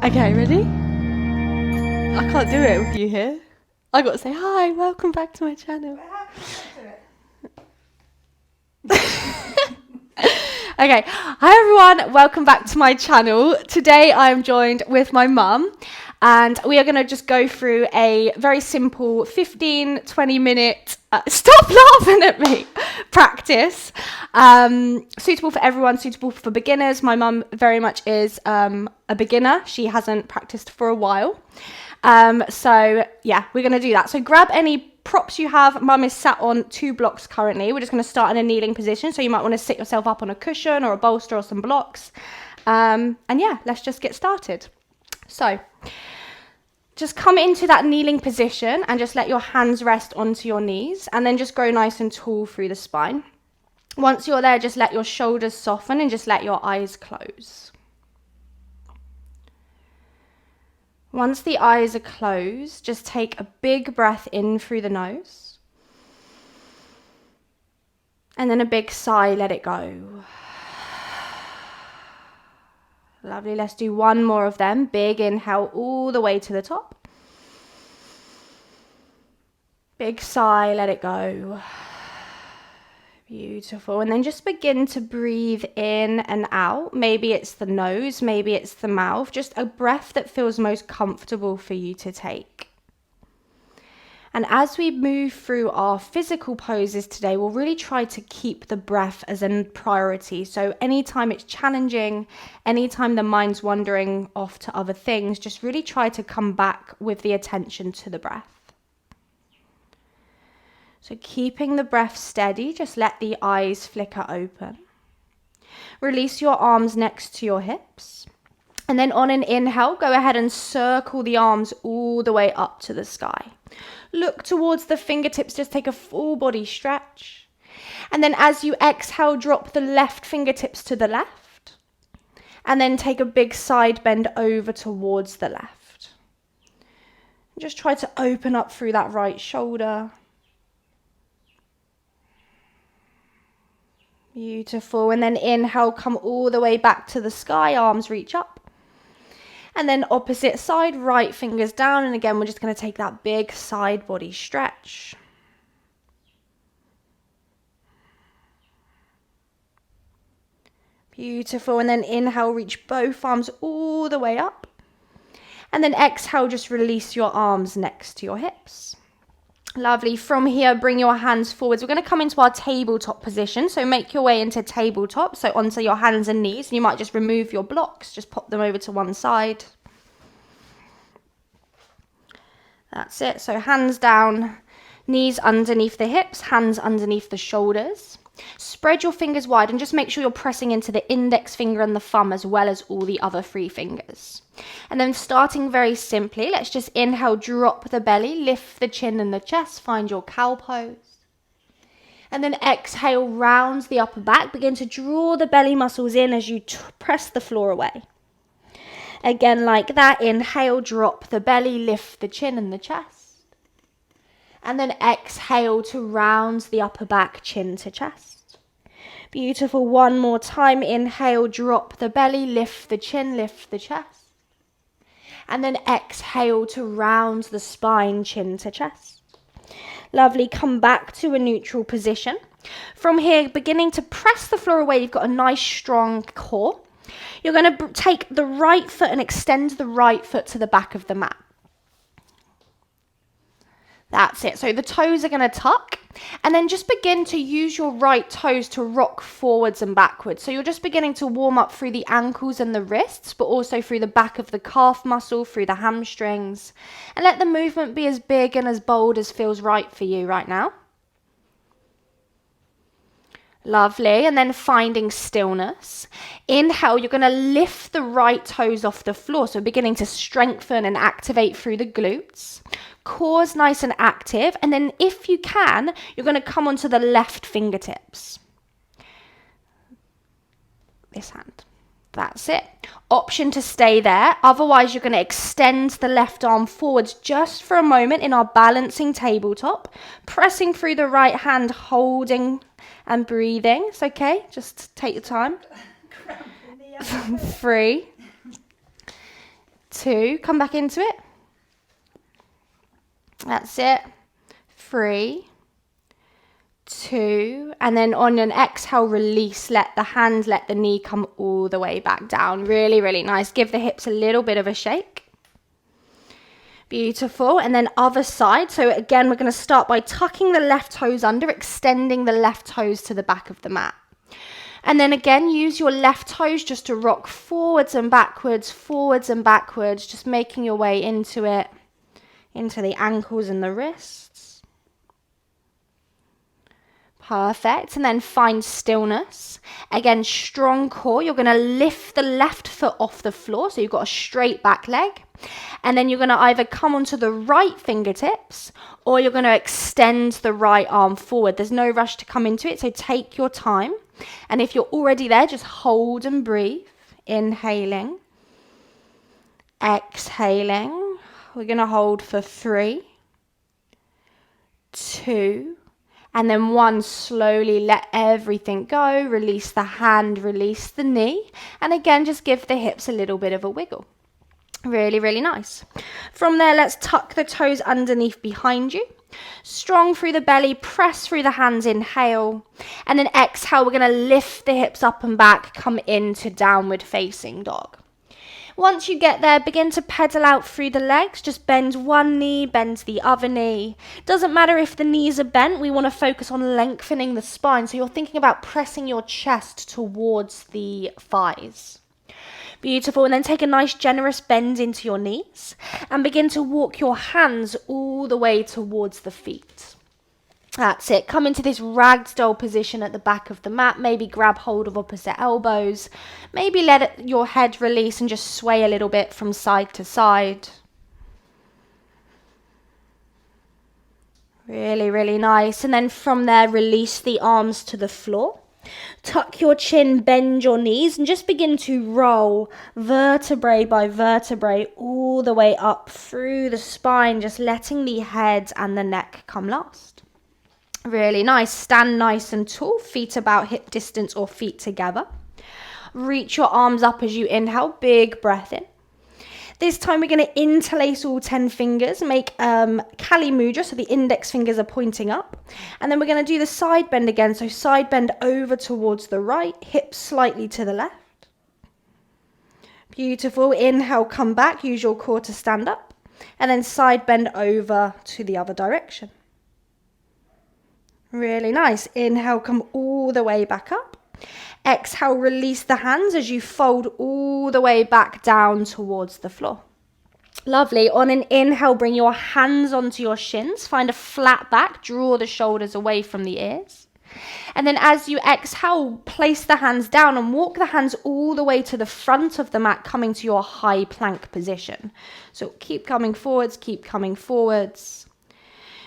Okay, ready? I can't do it with you here. I got to say hi, welcome back to my channel. Okay, hi everyone, welcome back to my channel. Today I am joined with my mum and we are going to just go through a very simple 15-20 minute, stop laughing at me, practice. Suitable for everyone, suitable for beginners. My mum very much is a beginner. She hasn't practiced for a while. So yeah, we're going to do that. So grab any props you have. Mum is sat on 2 blocks currently. We're just going to start in a kneeling position. So you might want to sit yourself up on a cushion or a bolster or some blocks. And yeah, let's just get started. So just come into that kneeling position and just let your hands rest onto your knees and then just grow nice and tall through the spine. Once you're there, just let your shoulders soften and just let your eyes close. Once the eyes are closed, just take a big breath in through the nose. And then a big sigh, let it go. Lovely, let's do one more of them. Big inhale all the way to the top. Big sigh, let it go. Beautiful. And then just begin to breathe in and out. Maybe it's the nose, maybe it's the mouth. Just a breath that feels most comfortable for you to take. And as we move through our physical poses today, we'll really try to keep the breath as a priority. So anytime it's challenging, anytime the mind's wandering off to other things, just really try to come back with the attention to the breath. So keeping the breath steady, just let the eyes flicker open. Release your arms next to your hips. And then on an inhale, go ahead and circle the arms all the way up to the sky. Look towards the fingertips, just take a full body stretch. And then as you exhale, drop the left fingertips to the left. And then take a big side bend over towards the left. Just try to open up through that right shoulder. Beautiful. And then inhale, come all the way back to the sky, arms reach up. And then opposite side, right fingers down. And again, we're just going to take that big side body stretch. Beautiful. And then inhale, reach both arms all the way up. And then exhale, just release your arms next to your hips. Lovely. From here, bring your hands forwards. We're going to come into our tabletop position. So make your way into tabletop. So onto your hands and knees. You might just remove your blocks. Just pop them over to one side. That's it. So hands down, knees underneath the hips, hands underneath the shoulders. Spread your fingers wide and just make sure you're pressing into the index finger and the thumb as well as all the other 3 fingers. And then starting very simply, let's just inhale, drop the belly, lift the chin and the chest, find your cow pose. And then exhale, round the upper back, begin to draw the belly muscles in as you press the floor away. Again, like that, inhale, drop the belly, lift the chin and the chest. And then exhale to round the upper back, chin to chest. Beautiful. One more time. Inhale, drop the belly, lift the chin, lift the chest. And then exhale to round the spine, chin to chest. Lovely. Come back to a neutral position. From here, beginning to press the floor away, you've got a nice strong core. You're going to take the right foot and extend the right foot to the back of the mat. That's it. So the toes are going to tuck and then just begin to use your right toes to rock forwards and backwards. So you're just beginning to warm up through the ankles and the wrists, but also through the back of the calf muscle, through the hamstrings. And let the movement be as big and as bold as feels right for you right now. Lovely. And then finding stillness. Inhale, you're going to lift the right toes off the floor. So beginning to strengthen and activate through the glutes. Core's nice and active. And then if you can, you're going to come onto the left fingertips. This hand. That's it. Option to stay there. Otherwise, you're going to extend the left arm forwards just for a moment in our balancing tabletop. Pressing through the right hand, holding and breathing. It's okay. Just take your time. 3, 2, come back into it. That's it. 3, 2, and then on an exhale, release, let the knee come all the way back down. Really, really nice. Give the hips a little bit of a shake. Beautiful. And then other side. So again, we're going to start by tucking the left toes under, extending the left toes to the back of the mat. And then again, use your left toes just to rock forwards and backwards, just making your way into it, into the ankles and the wrists. Perfect. And then find stillness. Again, strong core. You're going to lift the left foot off the floor. So you've got a straight back leg. And then you're going to either come onto the right fingertips or you're going to extend the right arm forward. There's no rush to come into it. So take your time. And if you're already there, just hold and breathe. Inhaling. Exhaling. We're going to hold for 3, 2, and then 1. Slowly let everything go. Release the hand, release the knee. And again, just give the hips a little bit of a wiggle. Really, really nice. From there, let's tuck the toes underneath behind you. Strong through the belly, press through the hands, inhale. And then exhale, we're going to lift the hips up and back, come into downward facing dog. Once you get there, begin to pedal out through the legs. Just bend one knee, bend the other knee. Doesn't matter if the knees are bent, we want to focus on lengthening the spine. So you're thinking about pressing your chest towards the thighs. Beautiful. And then take a nice generous bend into your knees and begin to walk your hands all the way towards the feet. That's it. Come into this ragdoll position at the back of the mat. Maybe grab hold of opposite elbows. Maybe let your head release and just sway a little bit from side to side. Really, really nice. And then from there, release the arms to the floor. Tuck your chin, bend your knees, and just begin to roll vertebrae by vertebrae all the way up through the spine, just letting the head and the neck come last. Really nice. Stand nice and tall, feet about hip distance or feet together. Reach your arms up as you inhale, big breath in. This time we're going to interlace all 10 fingers, make Kali Mudra, so the index fingers are pointing up. And then we're going to do the side bend again, so side bend over towards the right, hips slightly to the left. Beautiful. Inhale, come back, use your core to stand up. And then side bend over to the other direction. Really nice. Inhale, come all the way back up. Exhale, release the hands as you fold all the way back down towards the floor. Lovely. On an inhale, bring your hands onto your shins. Find a flat back. Draw the shoulders away from the ears. And then as you exhale, place the hands down and walk the hands all the way to the front of the mat, coming to your high plank position. So keep coming forwards, keep coming forwards.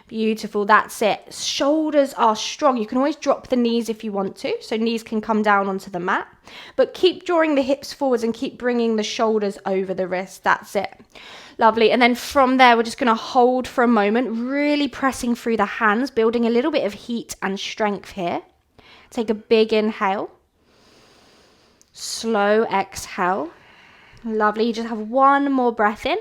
Beautiful, that's it. Shoulders are strong. You can always drop the knees if you want to, so knees can come down onto the mat. But keep drawing the hips forwards and keep bringing the shoulders over the wrist. That's it. Lovely. And then from there, we're just going to hold for a moment, really pressing through the hands, building a little bit of heat and strength here. Take a big inhale. Slow exhale. Lovely. You just have one more breath in.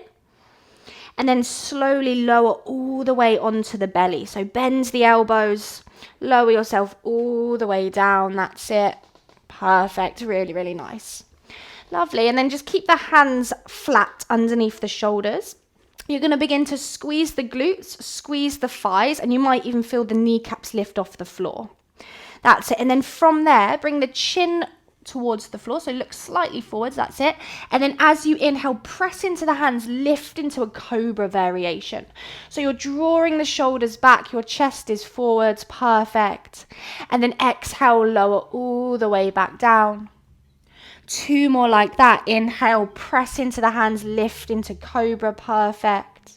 And then slowly lower all the way onto the belly. So bend the elbows, lower yourself all the way down. That's it. Perfect. Really, really nice. Lovely. And then just keep the hands flat underneath the shoulders. You're going to begin to squeeze the glutes, squeeze the thighs, and you might even feel the kneecaps lift off the floor. That's it. And then from there, bring the chin towards the floor, so look slightly forwards, that's it. And then as you inhale, press into the hands, lift into a cobra variation. So you're drawing the shoulders back, your chest is forwards, perfect. And then exhale, lower all the way back down. 2 more like that. Inhale, press into the hands, lift into cobra, perfect.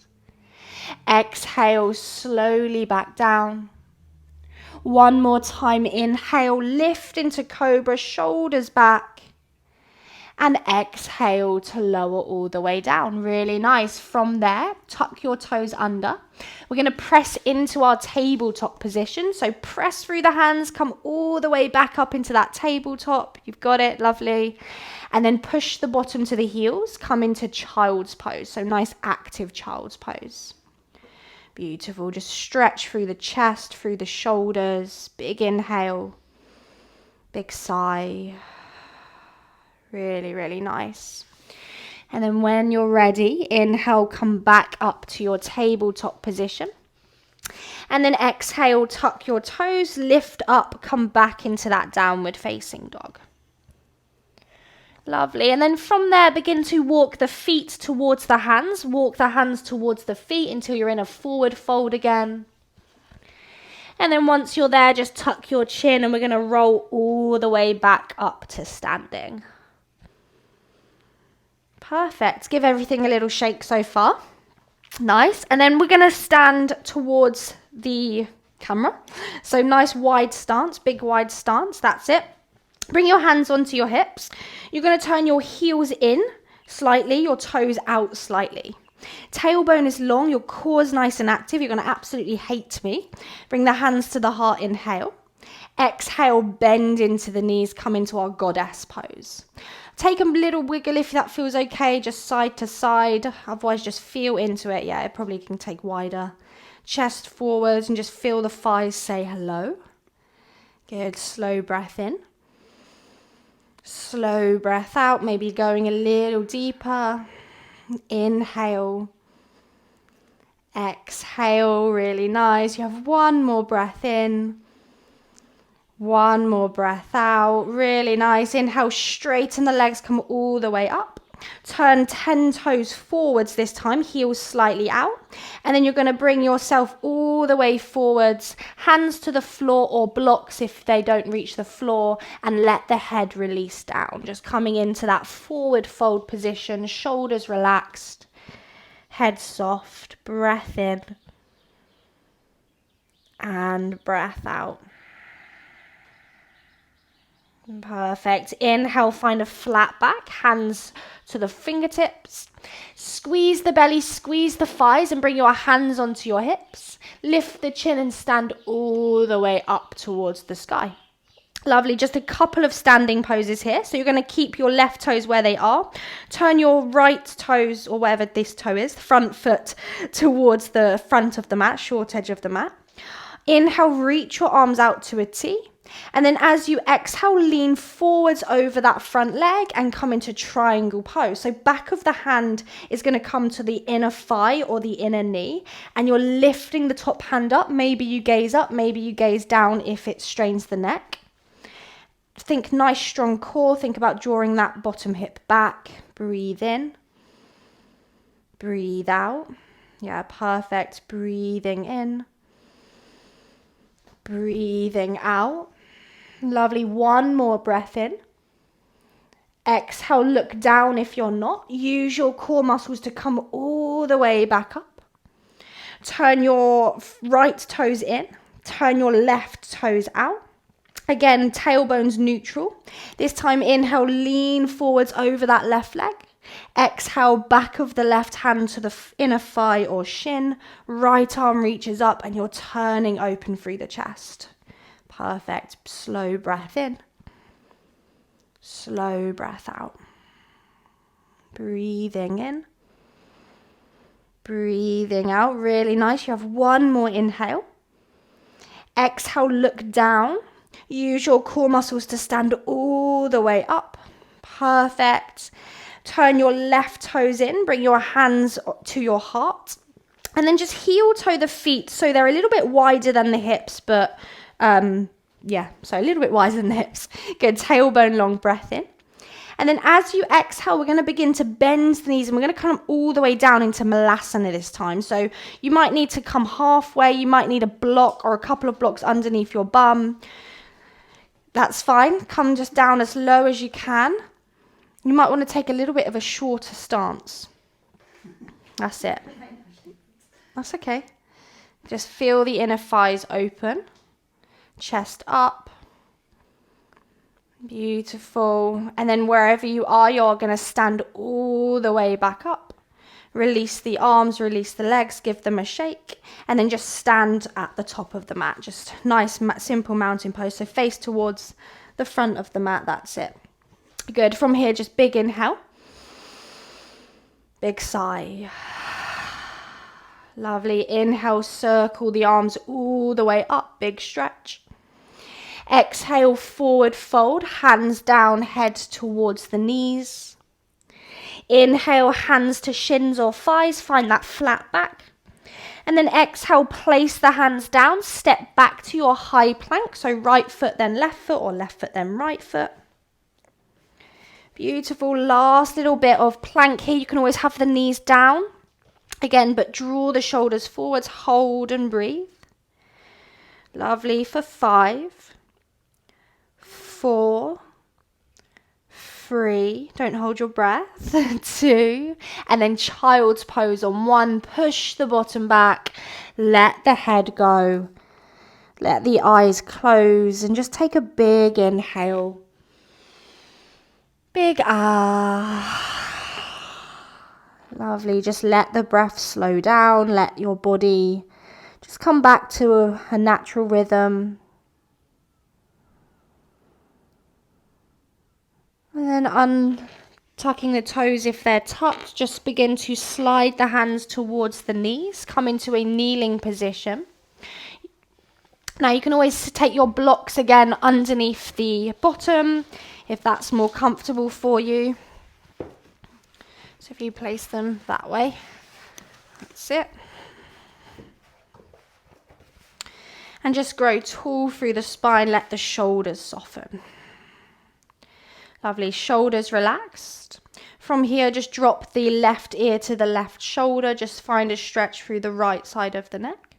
Exhale, slowly back down. 1 more time, inhale, lift into cobra, shoulders back. And exhale to lower all the way down. Really nice. From there, tuck your toes under. We're going to press into our tabletop position. So press through the hands, come all the way back up into that tabletop. You've got it, lovely. And then push the bottom to the heels, come into child's pose. So nice active child's pose. Beautiful. Just stretch through the chest, through the shoulders. Big inhale. Big sigh. Really, really nice. And then when you're ready, inhale, come back up to your tabletop position. And then exhale, tuck your toes, lift up, come back into that downward facing dog. Lovely. And then from there, begin to walk the feet towards the hands. Walk the hands towards the feet until you're in a forward fold again. And then once you're there, just tuck your chin and we're going to roll all the way back up to standing. Perfect. Give everything a little shake so far. Nice. And then we're going to stand towards the camera. So nice wide stance, big wide stance. That's it. Bring your hands onto your hips. You're going to turn your heels in slightly, your toes out slightly. Tailbone is long, your core is nice and active. You're going to absolutely hate me. Bring the hands to the heart, inhale. Exhale, bend into the knees, come into our goddess pose. Take a little wiggle if that feels okay, just side to side. Otherwise, just feel into it. Yeah, it probably can take wider. Chest forwards and just feel the thighs say hello. Good, slow breath in. Slow breath out, maybe going a little deeper. Inhale. Exhale, really nice. You have one more breath in. One more breath out. Really nice. Inhale, straighten the legs, come all the way up. Turn 10 toes forwards this time, heels slightly out. And then you're going to bring yourself all the way forwards, hands to the floor or blocks if they don't reach the floor, and let the head release down. Just coming into that forward fold position, shoulders relaxed, head soft, breath in, and breath out. Perfect. Inhale, find a flat back, hands to the fingertips. Squeeze the belly, squeeze the thighs and bring your hands onto your hips. Lift the chin and stand all the way up towards the sky. Lovely. Just a couple of standing poses here. So you're going to keep your left toes where they are. Turn your right toes, or wherever this toe is, front foot towards the front of the mat, short edge of the mat. Inhale, reach your arms out to a T. And then as you exhale, lean forwards over that front leg and come into triangle pose. So back of the hand is going to come to the inner thigh or the inner knee. And you're lifting the top hand up. Maybe you gaze up, maybe you gaze down if it strains the neck. Think nice strong core. Think about drawing that bottom hip back. Breathe in. Breathe out. Yeah, perfect. Breathing in. Breathing out. Lovely. One more breath in. Exhale, look down if you're not. Use your core muscles to come all the way back up. Turn your right toes in. Turn your left toes out. Again, tailbone's neutral. This time, inhale, lean forwards over that left leg. Exhale, back of the left hand to the inner thigh or shin. Right arm reaches up and you're turning open through the chest. Perfect. Slow breath in. Slow breath out. Breathing in. Breathing out. Really nice. You have one more inhale. Exhale, look down. Use your core muscles to stand all the way up. Perfect. Turn your left toes in. Bring your hands to your heart. And then just heel toe the feet so they're a little bit wider than the hips, but so a little bit wider than the hips. Good. Tailbone long breath in. And then as you exhale, we're going to begin to bend the knees and we're going to come all the way down into Malasana this time. So you might need to come halfway. You might need a block or a couple of blocks underneath your bum. That's fine. Come just down as low as you can. You might want to take a little bit of a shorter stance. That's it. That's okay. Just feel the inner thighs open. Chest up. Beautiful. And then wherever you are, you're going to stand all the way back up. Release the arms, release the legs, give them a shake, and then just stand at the top of the mat. Just nice, simple mountain pose. So face towards the front of the mat. That's it. Good. From here, just big inhale. Big sigh. Lovely. Inhale, circle the arms all the way up. Big stretch. Exhale, forward fold, hands down, head towards the knees. Inhale, hands to shins or thighs, find that flat back. And then exhale, place the hands down, step back to your high plank. So right foot, then left foot, or left foot, then right foot. Beautiful. Last little bit of plank here. You can always have the knees down again, but draw the shoulders forwards, hold and breathe. Lovely. For 5, 4, 3, don't hold your breath, 2, and then child's pose on 1. Push the bottom back, let the head go, let the eyes close, and just take a big inhale. Big ah. Lovely. Just let the breath slow down, let your body just come back to a natural rhythm. And then untucking the toes if they're tucked, just begin to slide the hands towards the knees, come into a kneeling position. Now you can always take your blocks again underneath the bottom if that's more comfortable for you. So if you place them that way, that's it. And just grow tall through the spine, let the shoulders soften. Lovely, shoulders relaxed. From here, just drop the left ear to the left shoulder. Just find a stretch through the right side of the neck.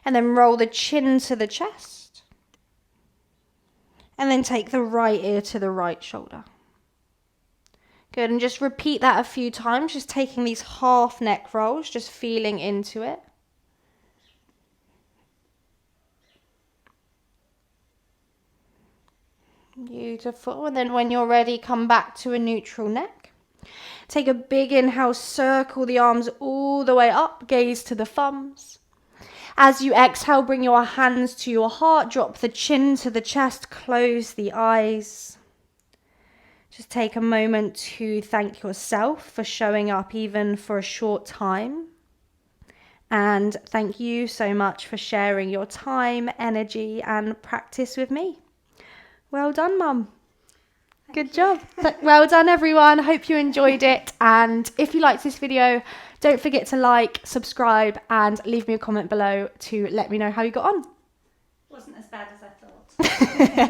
And then roll the chin to the chest. And then take the right ear to the right shoulder. Good, and just repeat that a few times, just taking these half neck rolls, just feeling into it. Beautiful. And then when you're ready, come back to a neutral neck. Take a big inhale, circle the arms all the way up, gaze to the thumbs. As you exhale, bring your hands to your heart, drop the chin to the chest, close the eyes. Just take a moment to thank yourself for showing up even for a short time. And thank you so much for sharing your time, energy, and practice with me. Well done, Mum. Good job. Well done, everyone. I hope you enjoyed it. And if you liked this video, don't forget to like, subscribe, and leave me a comment below to let me know how you got on. Wasn't as bad as I thought.